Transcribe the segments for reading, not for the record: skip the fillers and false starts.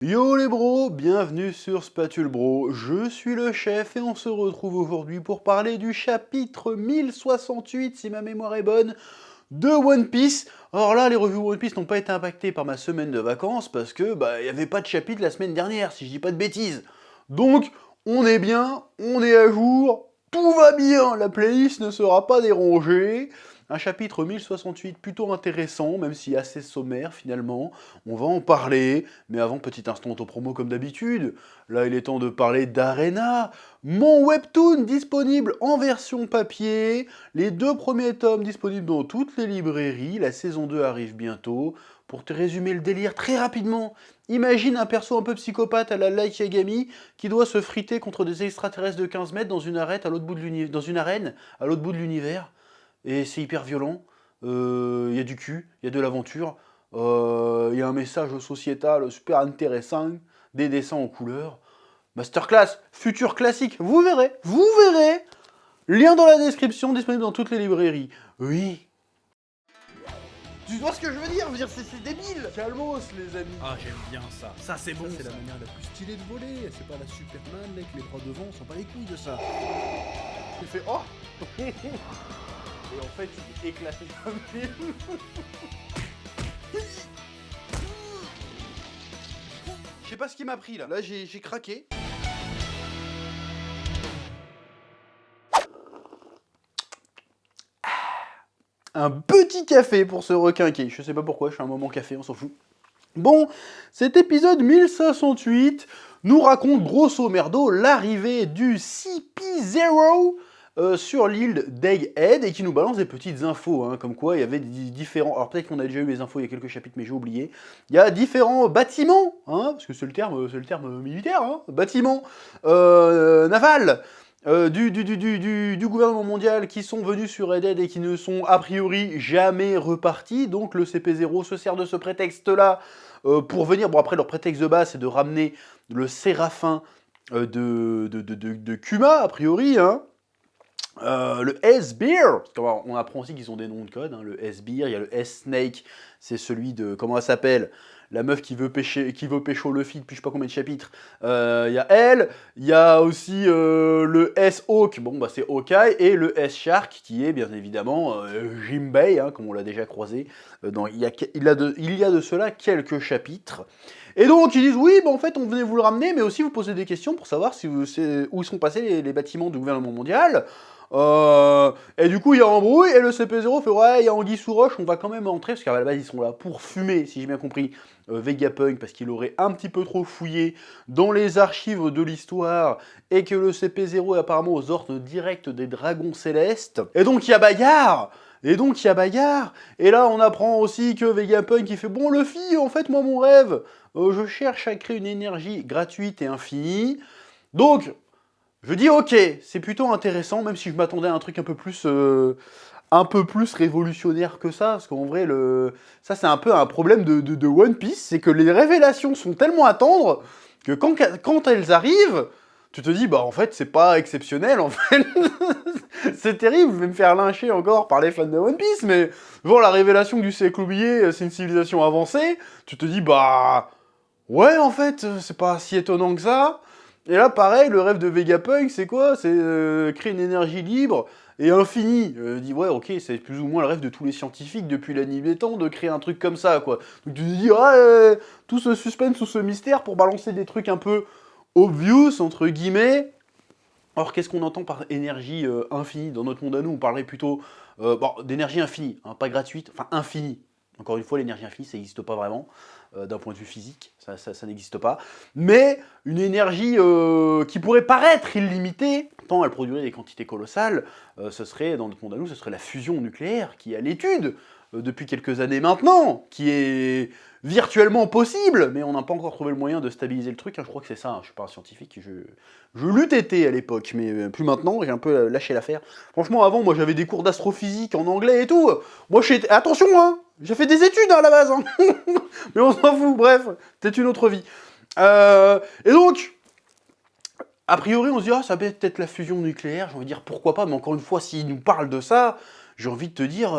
Yo les bros, bienvenue sur Spatule Bro, je suis le chef et on se retrouve aujourd'hui pour parler du chapitre 1068, si ma mémoire est bonne, de One Piece. Alors là, les revues One Piece n'ont pas été impactées par ma semaine de vacances parce que il n'y avait pas de chapitre la semaine dernière, si je dis pas de bêtises. Donc, on est bien, on est à jour, tout va bien, la playlist ne sera pas dérangée. Un chapitre 1068 plutôt intéressant, même si assez sommaire finalement. On va en parler, mais avant, petit instant auto-promo comme d'habitude. Là, il est temps de parler d'Arena, mon webtoon disponible en version papier. Les 2 premiers tomes disponibles dans toutes les librairies. La saison 2 arrive bientôt. Pour te résumer le délire très rapidement, imagine un perso un peu psychopathe à la Light Yagami qui doit se friter contre des extraterrestres de 15 mètres dans une arène à l'autre bout de l'univers. Et c'est hyper violent. Il y a du cul, il y a de l'aventure. Il y a un message sociétal super intéressant, des dessins en couleur. Masterclass, futur classique, vous verrez, vous verrez. Lien dans la description, disponible dans toutes les librairies. Oui. Tu vois ce que je veux dire? C'est débile. Calmos, les amis. Ah, j'aime bien ça. Ça, c'est bon. C'est la manière la plus stylée de voler. C'est pas la Superman avec les bras devant, on s'en bat les couilles de ça. Tu fais oh. Et en fait, il est éclaté comme film. Je sais pas ce qui m'a pris là. Là, j'ai craqué. Un petit café pour se requinquer. Je sais pas pourquoi, je suis un moment café, on s'en fout. Bon, cet épisode 1068 nous raconte grosso merdo l'arrivée du CP0 sur l'île d'Egghead et qui nous balance des petites infos, hein, comme quoi il y avait différents... Alors peut-être qu'on a déjà eu les infos il y a quelques chapitres, mais j'ai oublié. Il y a différents bâtiments, hein, parce que c'est le terme militaire, hein, bâtiments navals, du gouvernement mondial qui sont venus sur Egghead et qui ne sont a priori jamais repartis. Donc le CP0 se sert de ce prétexte-là pour venir. Bon, après, leur prétexte de base, c'est de ramener le Séraphin de Kuma, a priori, hein. Le S-Beer, on apprend aussi qu'ils ont des noms de code, hein, le S-Beer, il y a le S-Snake, c'est celui de, comment elle s'appelle, la meuf qui veut pécho Luffy depuis je sais pas combien de chapitres, il y a elle, il y a aussi le S-Hawk, bon bah c'est Hawkeye, et le S-Shark qui est bien évidemment Jinbei, hein, comme on l'a déjà croisé, il y a de cela quelques chapitres. Et donc ils disent oui, bah en fait on venait vous le ramener, mais aussi vous poser des questions pour savoir si où sont passés les bâtiments du gouvernement mondial. Et du coup il y a embrouille et le CP0 fait ouais il y a anguille sous roche, on va quand même entrer parce qu'à la base ils sont là pour fumer si j'ai bien compris Vegapunk parce qu'il aurait un petit peu trop fouillé dans les archives de l'histoire et que le CP0 est apparemment aux ordres directs des dragons célestes. Et donc il y a bagarre. Et là on apprend aussi que Vegapunk il fait bon Luffy en fait moi mon rêve je cherche à créer une énergie gratuite et infinie. Donc je dis ok, c'est plutôt intéressant, même si je m'attendais à un truc un peu plus révolutionnaire que ça, parce qu'en vrai, ça c'est un peu un problème de One Piece, c'est que les révélations sont tellement à attendre que quand elles arrivent, tu te dis, bah en fait, c'est pas exceptionnel, en fait. C'est terrible, je vais me faire lyncher encore par les fans de One Piece, mais bon, la révélation que du siècle oublié, c'est une civilisation avancée, tu te dis, bah ouais, en fait, c'est pas si étonnant que ça. Et là, pareil, le rêve de Vegapunk, c'est quoi? C'est créer une énergie libre et infinie. Dit, ouais, ok, c'est plus ou moins le rêve de tous les scientifiques depuis la nuit des temps de créer un truc comme ça, quoi. Donc tu te dis, ah, tout ce suspense, tout ce mystère pour balancer des trucs un peu obvious, entre guillemets. Or, qu'est-ce qu'on entend par énergie infinie? Dans notre monde à nous, on parlerait plutôt d'énergie infinie, hein, pas gratuite, enfin infinie. Encore une fois, l'énergie infinie, ça n'existe pas vraiment, d'un point de vue physique, ça n'existe pas. Mais une énergie qui pourrait paraître illimitée, tant elle produirait des quantités colossales, ce serait, dans notre monde à nous, ce serait la fusion nucléaire, qui est à l'étude depuis quelques années maintenant, qui est virtuellement possible, mais on n'a pas encore trouvé le moyen de stabiliser le truc, hein, je crois que c'est ça, hein, je suis pas un scientifique, je l'eût été à l'époque, mais plus maintenant, j'ai un peu lâché l'affaire. Franchement, avant, moi j'avais des cours d'astrophysique en anglais et tout, moi attention, hein, j'ai fait des études hein, à la base, hein. Mais on s'en fout, bref, peut-être une autre vie. Et donc, a priori, on se dit, ah, ça peut être la fusion nucléaire, j'ai envie de dire, pourquoi pas, mais encore une fois, s'il nous parle de ça, j'ai envie de te dire,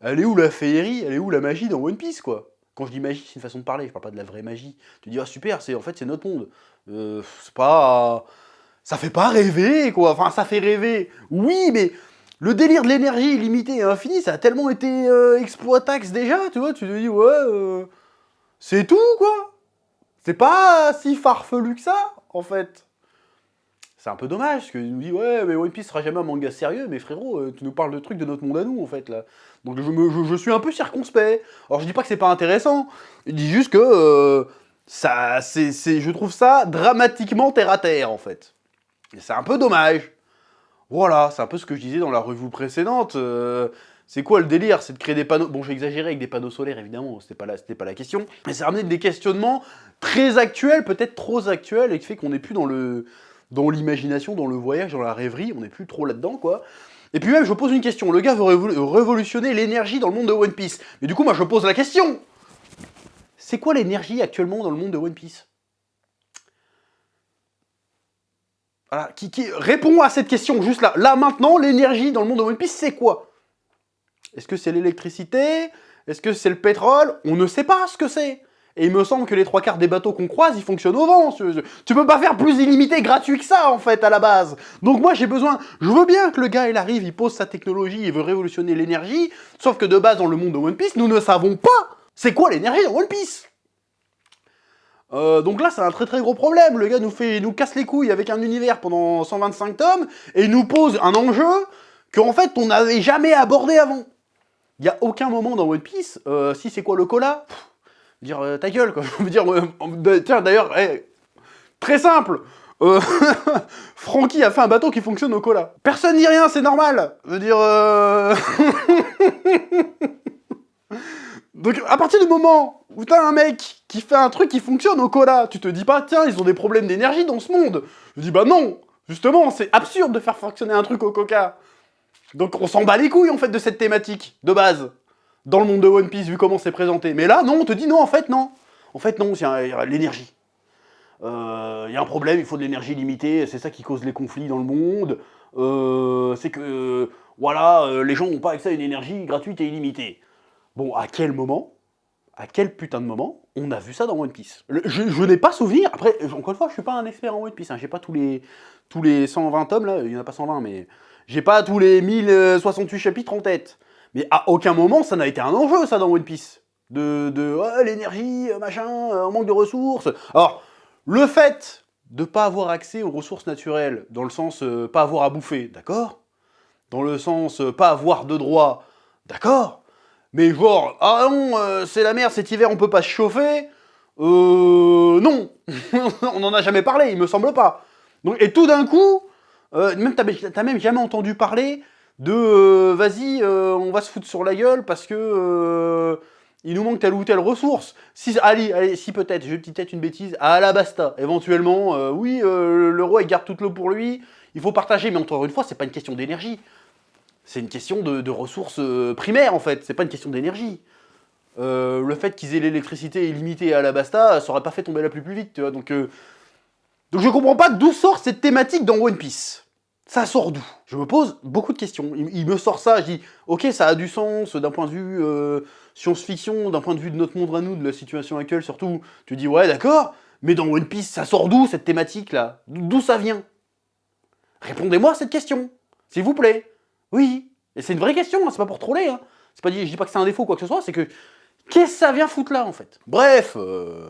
elle est où la féerie, elle est où la magie dans One Piece, quoi? Quand je dis magie, c'est une façon de parler, je parle pas de la vraie magie. Tu dis, ah super, en fait c'est notre monde. C'est pas... Ça fait pas rêver, quoi. Enfin, ça fait rêver. Oui, mais le délire de l'énergie illimitée et infinie, ça a tellement été exploitax déjà, tu vois. Tu te dis, ouais, c'est tout, quoi. C'est pas si farfelu que ça, en fait. C'est un peu dommage, parce qu'il nous dit, ouais, mais One Piece sera jamais un manga sérieux, mais frérot, tu nous parles de trucs de notre monde à nous, en fait, là. Donc je suis un peu circonspect. Alors je dis pas que c'est pas intéressant, je dis juste que je trouve ça dramatiquement terre à terre, en fait. Et c'est un peu dommage. Voilà, c'est un peu ce que je disais dans la revue précédente. C'est quoi le délire? C'est de créer des panneaux... Bon, j'ai exagéré avec des panneaux solaires, évidemment, c'était pas la question. Mais c'est ramener des questionnements très actuels, peut-être trop actuels, et qui fait qu'on n'est plus dans l'imagination, dans le voyage, dans la rêverie, on n'est plus trop là-dedans, quoi. Et puis même, je pose une question. Le gars veut révolutionner l'énergie dans le monde de One Piece. Mais du coup, moi, je pose la question. C'est quoi l'énergie actuellement dans le monde de One Piece? Voilà, qui répond à cette question, juste là. Là, maintenant, l'énergie dans le monde de One Piece, c'est quoi? Est-ce que c'est l'électricité? Est-ce que c'est le pétrole? On ne sait pas ce que c'est. Et il me semble que les 3/4 des bateaux qu'on croise, ils fonctionnent au vent. Tu peux pas faire plus illimité gratuit que ça, en fait, à la base. Donc moi, j'ai besoin... Je veux bien que le gars, il arrive, il pose sa technologie, il veut révolutionner l'énergie, sauf que de base, dans le monde de One Piece, nous ne savons pas c'est quoi l'énergie dans One Piece. Donc là, c'est un très très gros problème. Le gars nous casse les couilles avec un univers pendant 125 tomes, et il nous pose un enjeu qu'en fait, on n'avait jamais abordé avant. Il n'y a aucun moment dans One Piece, si c'est quoi le cola, dire ta gueule, quoi. Je veux dire, tiens, d'ailleurs, très simple, Franky a fait un bateau qui fonctionne au cola. Personne dit rien, c'est normal. Je veux dire, donc, à partir du moment où t'as un mec qui fait un truc qui fonctionne au cola, tu te dis pas, tiens, ils ont des problèmes d'énergie dans ce monde. Je dis, bah non, justement, c'est absurde de faire fonctionner un truc au coca. Donc on s'en bat les couilles, en fait, de cette thématique, de base, dans le monde de One Piece, vu comment c'est présenté. Mais là, non, on te dit, non, en fait, non. En fait, non, il y a l'énergie. Il y a un problème, il faut de l'énergie limitée, c'est ça qui cause les conflits dans le monde. C'est que, voilà, les gens n'ont pas accès à une énergie gratuite et illimitée. Bon, à quel moment, à quel putain de moment, on a vu ça dans One Piece? Je n'ai pas souvenir, après, encore une fois, je suis pas un expert en One Piece, hein, j'ai pas tous les 120 tomes, là, il y en a pas 120, mais j'ai pas tous les 1068 chapitres en tête. Mais à aucun moment, ça n'a été un enjeu, ça, dans One Piece. L'énergie, machin, on manque de ressources. Alors, le fait de pas avoir accès aux ressources naturelles, dans le sens pas avoir à bouffer, d'accord? Dans le sens pas avoir de droit, d'accord? Mais genre, ah non, c'est la merde, cet hiver on peut pas se chauffer. Non, on n'en a jamais parlé, il me semble pas. Donc, et tout d'un coup, même t'as même jamais entendu parler de vas-y, on va se foutre sur la gueule parce que il nous manque telle ou telle ressource. Si, allez, si peut-être, je dis peut-être une bêtise, à Alabasta, éventuellement, oui, le roi il garde toute l'eau pour lui, il faut partager, mais encore une fois, c'est pas une question d'énergie. C'est une question de ressources primaires, en fait. C'est pas une question d'énergie. Le fait qu'ils aient l'électricité illimitée à Alabasta, ça aurait pas fait tomber la pluie plus vite, tu vois. Donc je comprends pas d'où sort cette thématique dans One Piece. Ça sort d'où? Je me pose beaucoup de questions. Il me sort ça, je dis, ok, ça a du sens d'un point de vue science-fiction, d'un point de vue de notre monde à nous, de la situation actuelle surtout. Tu dis, ouais, d'accord, mais dans One Piece, ça sort d'où cette thématique-là? D'où ça vient? Répondez-moi à cette question, s'il vous plaît. Oui, et c'est une vraie question, hein, c'est pas pour troller. Hein. Je dis pas que c'est un défaut ou quoi que ce soit, c'est que qu'est-ce que ça vient foutre là en fait? Bref,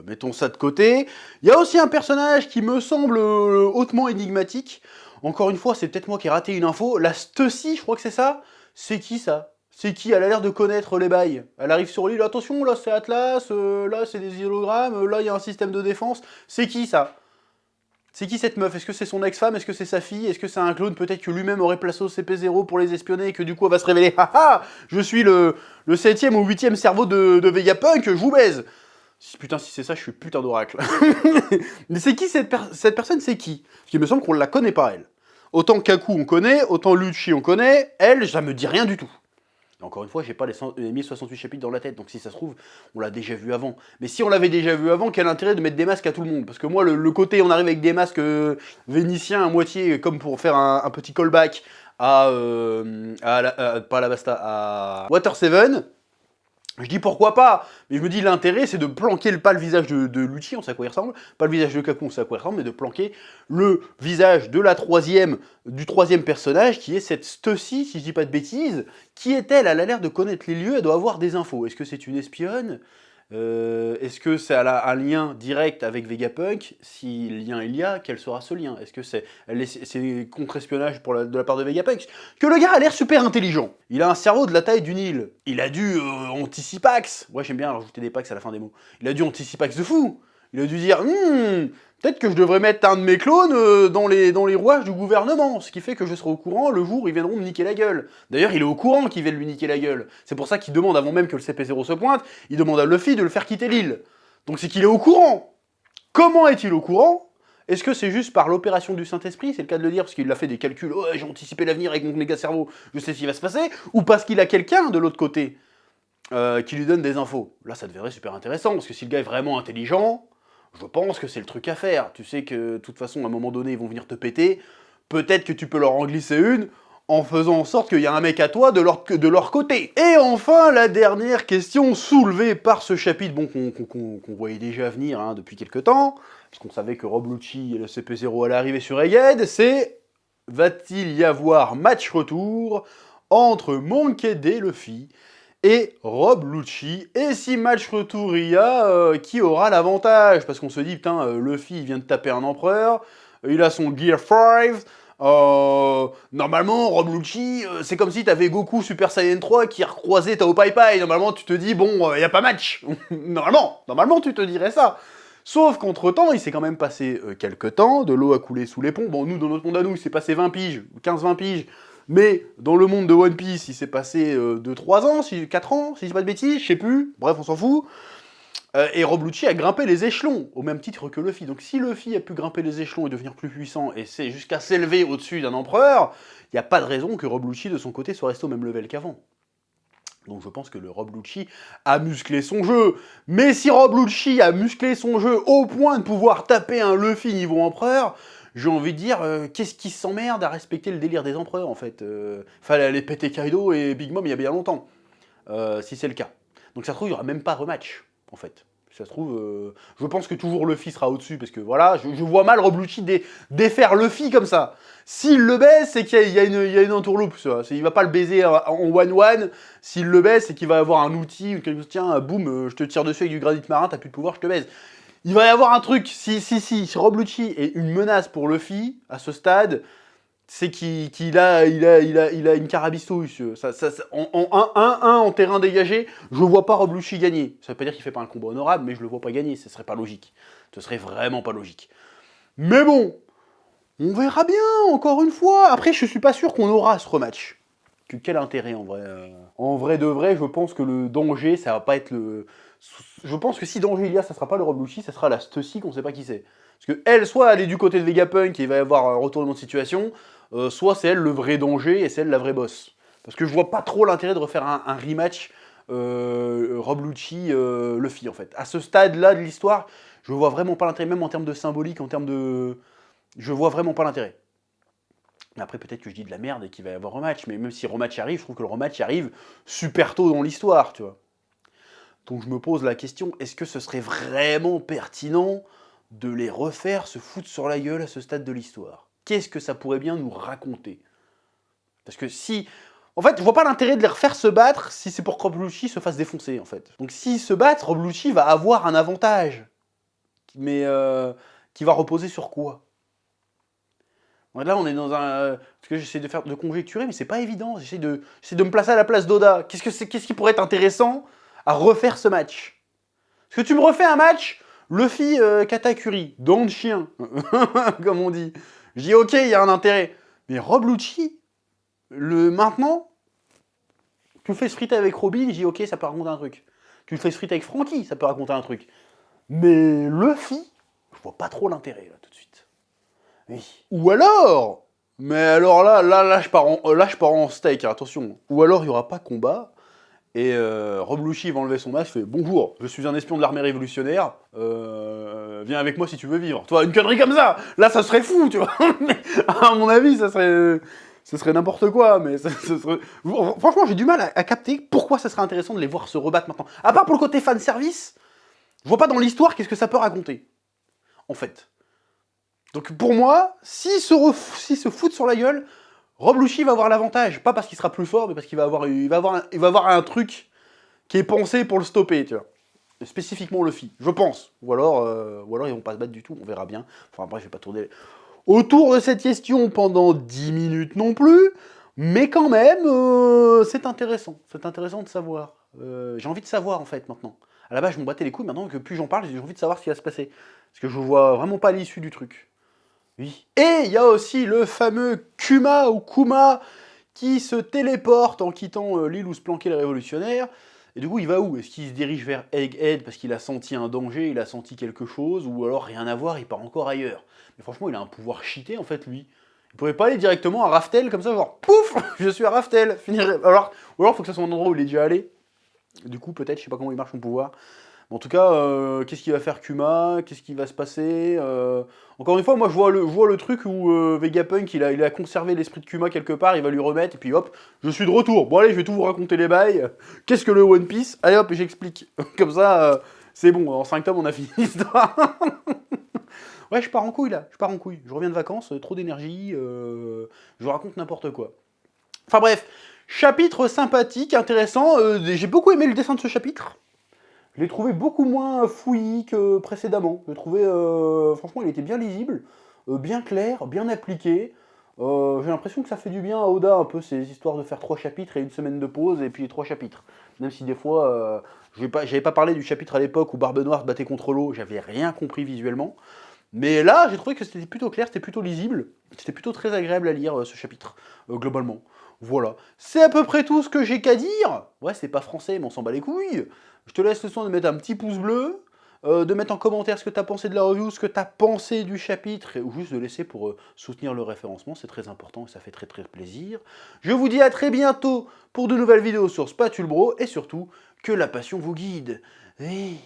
mettons ça de côté. Il y a aussi un personnage qui me semble hautement énigmatique. Encore une fois, c'est peut-être moi qui ai raté une info. La Stussy, je crois que c'est ça. C'est qui ça? C'est qui? Elle a l'air de connaître les bails. Elle arrive sur l'île, attention, là c'est Atlas, là c'est des hologrammes, là il y a un système de défense. C'est qui ça? C'est qui cette meuf? Est-ce que c'est son ex-femme? Est-ce que c'est sa fille? Est-ce que c'est un clone peut-être que lui-même aurait placé au CP0 pour les espionner et que du coup elle va se révéler haha, je suis le 7ème ou 8ème cerveau de Vegapunk, je vous baise. Putain, si c'est ça, je suis putain d'oracle. Mais c'est qui cette personne? C'est qui? Parce qu'il me semble qu'on la connaît pas, elle. Autant Kaku on connaît, autant Lucci on connaît, elle, ça me dit rien du tout. Et encore une fois, j'ai pas les 1068 chapitres dans la tête, donc si ça se trouve, on l'a déjà vu avant. Mais si on l'avait déjà vu avant, quel intérêt de mettre des masques à tout le monde? Parce que moi, le côté, on arrive avec des masques vénitiens à moitié, comme pour faire un petit callback à pas Alabasta, à Water 7, Je dis pourquoi pas, mais je me dis l'intérêt c'est de planquer pas le visage de Lucci, on sait à quoi il ressemble, pas le visage de Kaku, on sait à quoi il ressemble, mais de planquer le visage de du troisième personnage qui est cette Stussy, si je dis pas de bêtises. Qui est-elle? Elle a l'air de connaître les lieux, elle doit avoir des infos. Est-ce que c'est une espionne? Est-ce que c'est un lien direct avec Vegapunk? Si lien il y a, quel sera ce lien? Est-ce que c'est contre-espionnage de la part de Vegapunk? Que le gars a l'air super intelligent. Il a un cerveau de la taille d'une île. Il a dû anticipax. Ouais, j'aime bien rajouter des pax à la fin des mots. Il a dû anticipax de fou. Il a dû dire peut-être que je devrais mettre un de mes clones dans les rouages du gouvernement, ce qui fait que je serai au courant le jour où ils viendront me niquer la gueule. D'ailleurs, il est au courant qu'ils viennent lui niquer la gueule. C'est pour ça qu'il demande, avant même que le CP0 se pointe, il demande à Luffy de le faire quitter l'île. Donc c'est qu'il est au courant. Comment est-il au courant? Est-ce que c'est juste par l'opération du Saint-Esprit, c'est le cas de le dire, parce qu'il a fait des calculs, oh, j'ai anticipé l'avenir avec mon méga cerveau, je sais ce qui va se passer, ou parce qu'il a quelqu'un de l'autre côté qui lui donne des infos? Là, ça deviendrait super intéressant, parce que si le gars est vraiment intelligent, je pense que c'est le truc à faire. Tu sais que, de toute façon, à un moment donné, ils vont venir te péter. Peut-être que tu peux leur en glisser une en faisant en sorte qu'il y a un mec à toi de leur côté. Et enfin, la dernière question soulevée par ce chapitre, bon, qu'on voyait déjà venir hein, depuis quelques temps, parce qu'on savait que Rob Lucci et le CP0 allaient arriver sur Egghead, c'est va-t-il y avoir match retour entre Monkey D. Luffy et Rob Lucci? Et si match retour il y a, qui aura l'avantage? Parce qu'on se dit, putain, Luffy il vient de taper un empereur, il a son Gear 5, normalement, Rob Lucci, c'est comme si t'avais Goku Super Saiyan 3 qui recroisait Tao Pai Pai. Normalement, tu te dis, bon, y a pas match. Normalement, tu te dirais ça. Sauf qu'entre-temps, il s'est quand même passé quelques temps, de l'eau a coulé sous les ponts. Bon, nous, dans notre monde à nous, il s'est passé 20 piges, 15-20 piges. Mais dans le monde de One Piece, il s'est passé 2-3 ans, 4 ans, si je dis pas de bêtises, je sais plus. Bref, on s'en fout. Et Rob Lucci a grimpé les échelons, au même titre que Luffy. Donc si Luffy a pu grimper les échelons et devenir plus puissant, et c'est jusqu'à s'élever au-dessus d'un empereur, il n'y a pas de raison que Rob Lucci, de son côté, soit resté au même level qu'avant. Donc je pense que le Rob Lucci a musclé son jeu. Mais si Rob Lucci a musclé son jeu au point de pouvoir taper un Luffy niveau empereur, j'ai envie de dire, qu'est-ce qui s'emmerde à respecter le délire des empereurs, en fait? Fallait aller péter Kaido et Big Mom il y a bien longtemps, si c'est le cas. Donc ça se trouve, il n'y aura même pas rematch, en fait. Ça se trouve, je pense que toujours Luffy sera au-dessus, parce que voilà, je vois mal Rob Lucci défaire Luffy comme ça. S'il le baise, c'est qu'il y a une entourloupe, ça. Il va pas le baiser en one-one. S'il le baise, c'est qu'il va avoir un outil, ou quelque chose, tiens, boum, je te tire dessus avec du granit marin, t'as plus de pouvoir, je te baise. Il va y avoir un truc, si Rob Lucci est une menace pour Luffy, à ce stade, c'est qu'il a une carabistouille. En 1-1 en terrain dégagé, je vois pas Rob Lucci gagner. Ça veut pas dire qu'il fait pas un combat honorable, mais je le vois pas gagner, ce serait pas logique. Ce serait vraiment pas logique. Mais bon, on verra bien, encore une fois. Après, je suis pas sûr qu'on aura ce rematch. Quel intérêt, en vrai? En vrai de vrai, je pense que le danger, ça va pas être le... Je pense que si danger il y a, ça sera pas le Rob Lucci, ça sera la Stussy qu'on sait pas qui c'est. Parce que elle, soit elle est du côté de Vegapunk et il va y avoir un retournement de situation, soit c'est elle le vrai danger et c'est elle la vraie boss. Parce que je vois pas trop l'intérêt de refaire un rematch Rob Lucci Luffy en fait. À ce stade-là de l'histoire, je vois vraiment pas l'intérêt, même en termes de symbolique, en termes de... Je vois vraiment pas l'intérêt. Mais après, peut-être que je dis de la merde et qu'il va y avoir rematch, mais même si rematch arrive, je trouve que le rematch arrive super tôt dans l'histoire, tu vois. Donc je me pose la question, est-ce que ce serait vraiment pertinent de les refaire se foutre sur la gueule à ce stade de l'histoire? Qu'est-ce que ça pourrait bien nous raconter? Parce que si... En fait, je vois pas l'intérêt de les refaire se battre si c'est pour que Rob Lucci se fasse défoncer, en fait. Donc s'ils se battent, Rob Lucci va avoir un avantage. Mais qui va reposer sur quoi? Là, on est dans un... Parce que j'essaie de conjecturer, mais c'est pas évident. J'essaie de me placer à la place d'Oda. Qu'est-ce qui pourrait être intéressant à refaire ce match? Parce que tu me refais un match, Luffy Katakuri, dents de chien, comme on dit. Je dis ok, il y a un intérêt. Mais Rob Lucci, maintenant, tu le fais friter avec Robin, je dis ok, ça peut raconter un truc. Tu le fais friter avec Franky, ça peut raconter un truc. Mais Luffy, je vois pas trop l'intérêt là tout de suite. Oui. Ou alors, mais alors là je pars en steak, hein, attention. Ou alors il y aura pas combat. Et Rob Lucci va enlever son masque, fait « Bonjour, je suis un espion de l'armée révolutionnaire, viens avec moi si tu veux vivre. » Tu vois, une connerie comme ça, là ça serait fou, tu vois. Mais à mon avis, ça ce serait n'importe quoi, mais franchement, j'ai du mal à capter pourquoi ça serait intéressant de les voir se rebattre maintenant. À part pour le côté fanservice, je vois pas dans l'histoire qu'est-ce que ça peut raconter, en fait. Donc pour moi, s'ils se foutent sur la gueule, Rob Lucci va avoir l'avantage. Pas parce qu'il sera plus fort, mais parce qu'il va avoir un truc qui est pensé pour le stopper, tu vois. Spécifiquement Luffy, je pense. Ou alors ils vont pas se battre du tout, on verra bien. Enfin bref, je vais pas tourner autour de cette question pendant 10 minutes non plus, mais quand même, c'est intéressant. C'est intéressant de savoir. J'ai envie de savoir, en fait, maintenant. À la base, je m'en battais les couilles, maintenant que plus j'en parle, j'ai envie de savoir ce qui va se passer. Parce que je vois vraiment pas l'issue du truc. Oui. Et il y a aussi le fameux Kuma ou Kuma qui se téléporte en quittant l'île où se planquaient les révolutionnaires. Et du coup, il va où? Est-ce qu'il se dirige vers Egghead parce qu'il a senti un danger, il a senti quelque chose, ou alors rien à voir, il part encore ailleurs? Mais franchement, il a un pouvoir cheaté en fait, lui. Il pourrait pas aller directement à Raftel comme ça, genre pouf, je suis à Raftel. Alors, ou alors, il faut que ça soit un endroit où il est déjà allé. Du coup, peut-être, je sais pas comment il marche son pouvoir. Mais en tout cas, qu'est-ce qu'il va faire Kuma? Qu'est-ce qui va se passer? Encore une fois, moi je vois le truc où Vegapunk il a conservé l'esprit de Kuma quelque part, il va lui remettre, et puis hop, je suis de retour. Bon allez, je vais tout vous raconter les bails. Qu'est-ce que le One Piece? Allez hop, j'explique. Comme ça, c'est bon, en 5 tomes on a fini l'histoire. Ouais, je pars en couille là, je pars en couille. Je reviens de vacances, trop d'énergie, je raconte n'importe quoi. Enfin bref, chapitre sympathique, intéressant. J'ai beaucoup aimé le dessin de ce chapitre. Je l'ai trouvé beaucoup moins fouillis que précédemment. Je l'ai trouvé, franchement, il était bien lisible, bien clair, bien appliqué. J'ai l'impression que ça fait du bien à Oda, un peu, ces histoires de faire 3 chapitres et une semaine de pause, et puis 3 chapitres. Même si des fois, j'avais pas parlé du chapitre à l'époque où Barbe Noire se battait contre l'eau, j'avais rien compris visuellement. Mais là, j'ai trouvé que c'était plutôt clair, c'était plutôt lisible, c'était plutôt très agréable à lire, ce chapitre, globalement. Voilà. C'est à peu près tout ce que j'ai qu'à dire. Ouais, c'est pas français, mais on s'en bat les couilles. Je te laisse le soin de mettre un petit pouce bleu, de mettre en commentaire ce que tu as pensé de la review, ce que tu as pensé du chapitre, ou juste de laisser pour soutenir le référencement, c'est très important et ça fait très très plaisir. Je vous dis à très bientôt pour de nouvelles vidéos sur Spatule Bro, et surtout, que la passion vous guide. Oui.